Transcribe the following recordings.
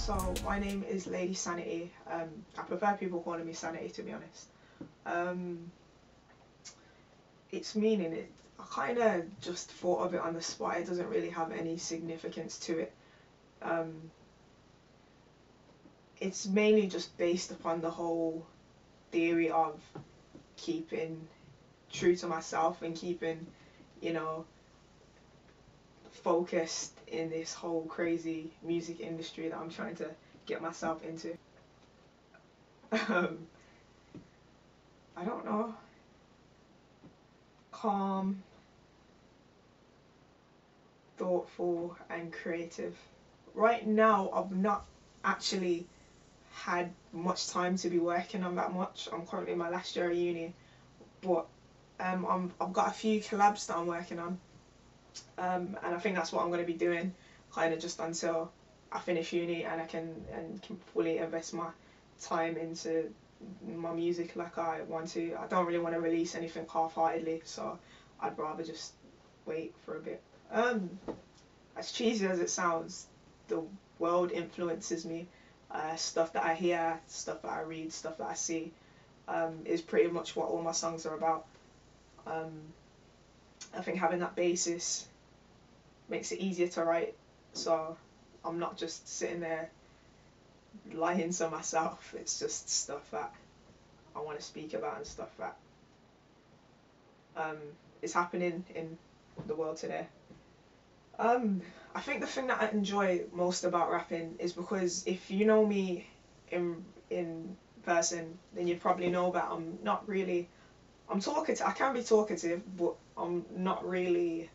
So my name is Lady Sanity. I prefer people calling me Sanity, to be honest. Um, its meaning, I kind of just thought of it on the spot. It doesn't really have any significance to it. Um, it's mainly just based upon the whole theory of keeping true to myself and keeping, you know, focused in this whole crazy music industry that I'm trying to get myself into. Um, I don't know. Calm, thoughtful, and creative. Right now, I've not actually had much time to be working on that much. I'm currently in my last year of uni, but I've got a few collabs that I'm working on, and I think that's what I'm going to be doing, kind of just until I finish uni and I can fully invest my time into my music like I want to. I don't really want to release anything half-heartedly, so I'd rather just wait for a bit. Um, as cheesy as it sounds, the world influences me. Stuff that I hear, stuff that I read, stuff that I see, is pretty much what all my songs are about. Um, I think having that basis makes it easier to write, so I'm not just sitting there lying to myself. It's just stuff that I want to speak about and stuff that um, is happening in the world today. I think the thing that I enjoy most about rapping is because if you know me in person, then you'd probably know that I'm not really. I'm talkative. I can be talkative, but I'm not really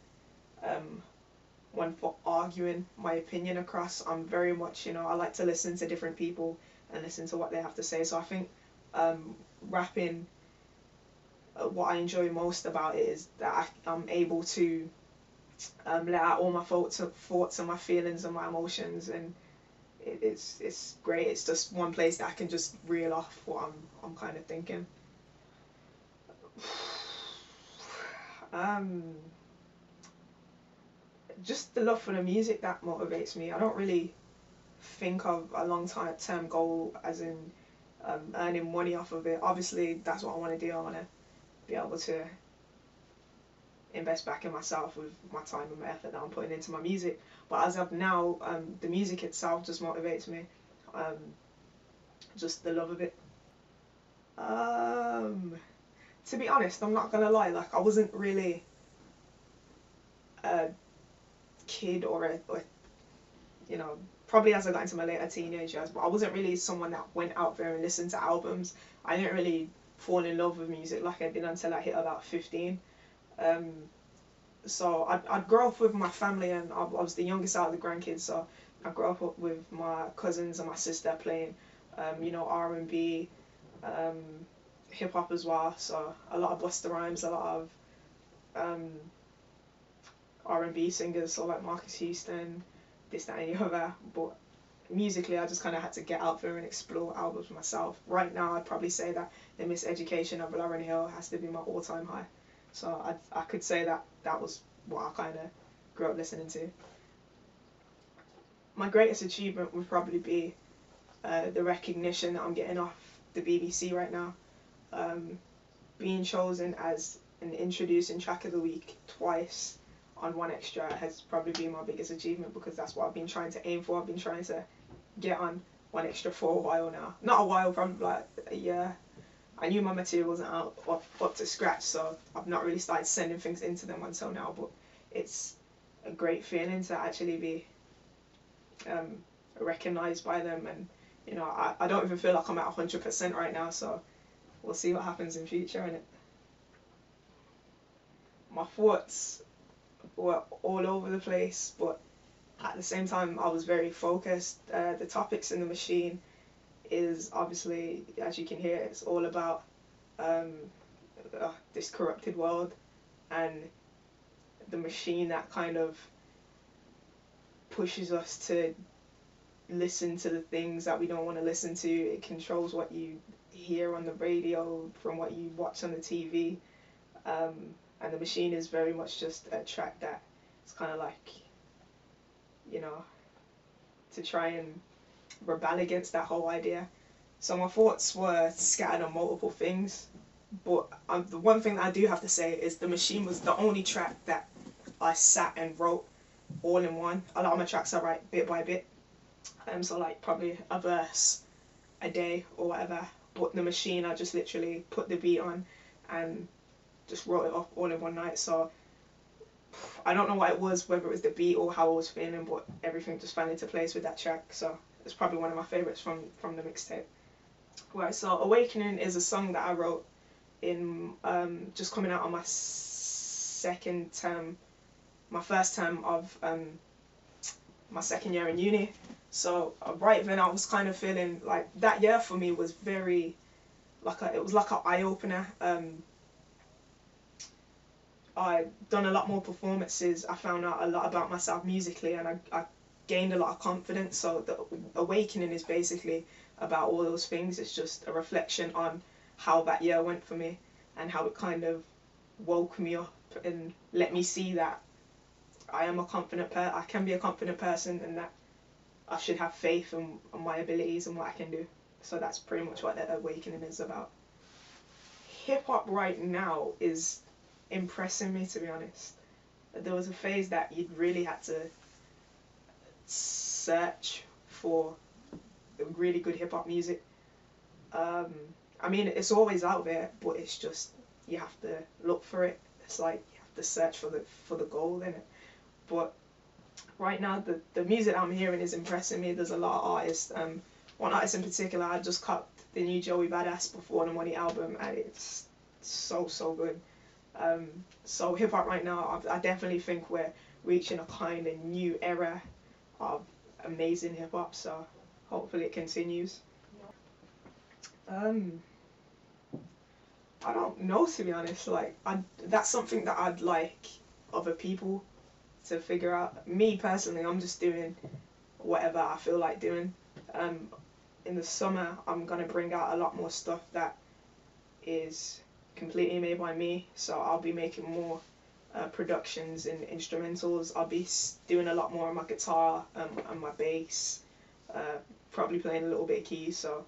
one for arguing my opinion across. I'm very much, I like to listen to different people and listen to what they have to say. So I think rapping, what I enjoy most about it is that I'm able to let out all my thoughts and my feelings and my emotions, and it's great. It's just one place that I can just reel off what I'm kind of thinking. Um, just the love for the music that motivates me. I don't really think of a long-term goal as in earning money off of it. Obviously, that's what I want to do. I want to be able to invest back in myself with my time and my effort that I'm putting into my music. But as of now, the music itself just motivates me. Um, just the love of it. Um, to be honest, I'm not gonna lie. Like I wasn't really a kid or probably as I got into my later teenage years, but I wasn't really someone that went out there and listened to albums. I didn't really fall in love with music like I did until I hit about 15. Um, so I'd grow up with my family, and I was the youngest out of the grandkids, so I grew up with my cousins and my sister playing, R&B, um, hip hop as well. So a lot of Busta Rhymes, a lot of um, R&B singers, so like Marcus Houston, this, that, and the other. But musically, I just kind of had to get out there and explore albums myself. Right now, I'd probably say that The Miseducation of Lauryn Hill has to be my all-time high. So I could say that was what I kind of grew up listening to. My greatest achievement would probably be the recognition that I'm getting off the BBC right now. Um, being chosen as an introducing track of the week twice on One Extra has probably been my biggest achievement, because that's what I've been trying to aim for. I've been trying to get on One Extra for a while now. Not a while, probably like a year. I knew my material wasn't up to scratch, so I've not really started sending things into them until now, but it's a great feeling to actually be recognised by them, and I don't even feel like I'm at 100% right now, so we'll see what happens in future, innit? My thoughts were all over the place, but at the same time I was very focused. The topics in the machine is obviously, as you can hear, it's all about um, this corrupted world and the machine that kind of pushes us to listen to the things that we don't want to listen to. It controls what you hear on the radio from what you watch on the TV, and the machine is very much just a track that it's kind of like, to try and rebel against that whole idea. So my thoughts were scattered on multiple things, but the one thing that I do have to say is The Machine was the only track that I sat and wrote all in one. A lot of my tracks I write bit by bit, so like probably a verse a day or whatever. But The Machine, I just literally put the beat on and just wrote it off all in one night. So I don't know what it was, whether it was the beat or how I was feeling, but everything just fell into place with that track. So it's probably one of my favorites from the mixtape. Right, so Awakening is a song that I wrote in just coming out on my second term, my first term of my second year in uni. So right then I was kind of feeling like that year for me was very like it was like an eye opener. I done a lot more performances. I found out a lot about myself musically, and I gained a lot of confidence. So the Awakening is basically about all those things. It's just a reflection on how that year went for me and how it kind of woke me up and let me see that I am a I can be a confident person, and that I should have faith in my abilities and what I can do. So that's pretty much what the Awakening is about. Hip hop right now is impressing me, to be honest. There was a phase that you really had to search for really good hip hop music. I mean, it's always out there, but it's just you have to look for it. It's like you have to search for the gold in it. But right now, the music I'm hearing is impressing me. There's a lot of artists. One artist in particular, I just cut the new Joey Badass Before the Money album, and it's so good. So hip hop right now, I definitely think we're reaching a kind of new era of amazing hip hop. So hopefully it continues. I don't know, to be honest. Like that's something that I'd like other people to figure out. Me personally, I'm just doing whatever I feel like doing. In the summer, I'm gonna bring out a lot more stuff that is completely made by me. So I'll be making more productions and instrumentals. I'll be doing a lot more on my guitar and my bass. Probably playing a little bit of keys. So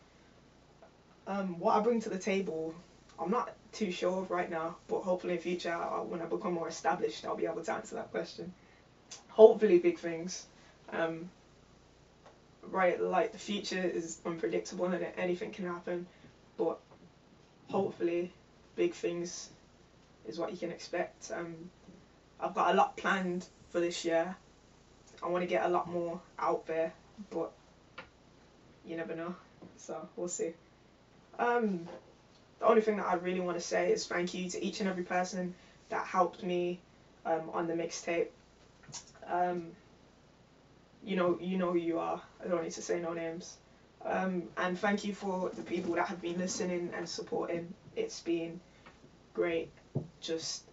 what I bring to the table, I'm not too sure of right now, but hopefully in future, when I become more established, I'll be able to answer that question. Hopefully big things. Right, like the future is unpredictable and anything can happen, but hopefully big things is what you can expect. I've got a lot planned for this year. I want to get a lot more out there, but you never know, so we'll see. The only thing that I really want to say is thank you to each and every person that helped me on the mixtape. You know who you are. I don't need to say no names. And thank you for the people that have been listening and supporting. It's been great just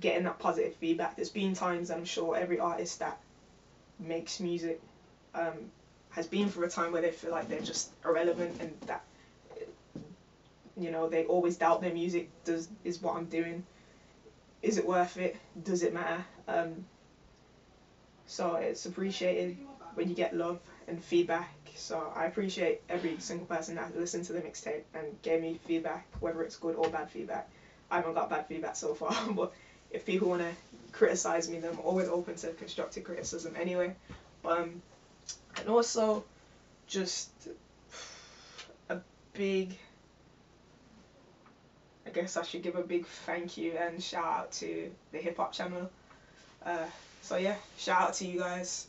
getting that positive feedback. There's been times, and I'm sure every artist that makes music has been through a time where they feel like they're just irrelevant, and that they always doubt their music. Is what I'm doing, is it worth it? Does it matter? So it's appreciated when you get love and feedback. So I appreciate every single person that listened to the mixtape and gave me feedback, whether it's good or bad feedback. I haven't got bad feedback so far, but if people want to criticize me, then I'm always open to constructive criticism anyway. And also, just a big, I guess I should give a big thank you and shout out to the Hip Hop Channel. So yeah, shout out to you guys.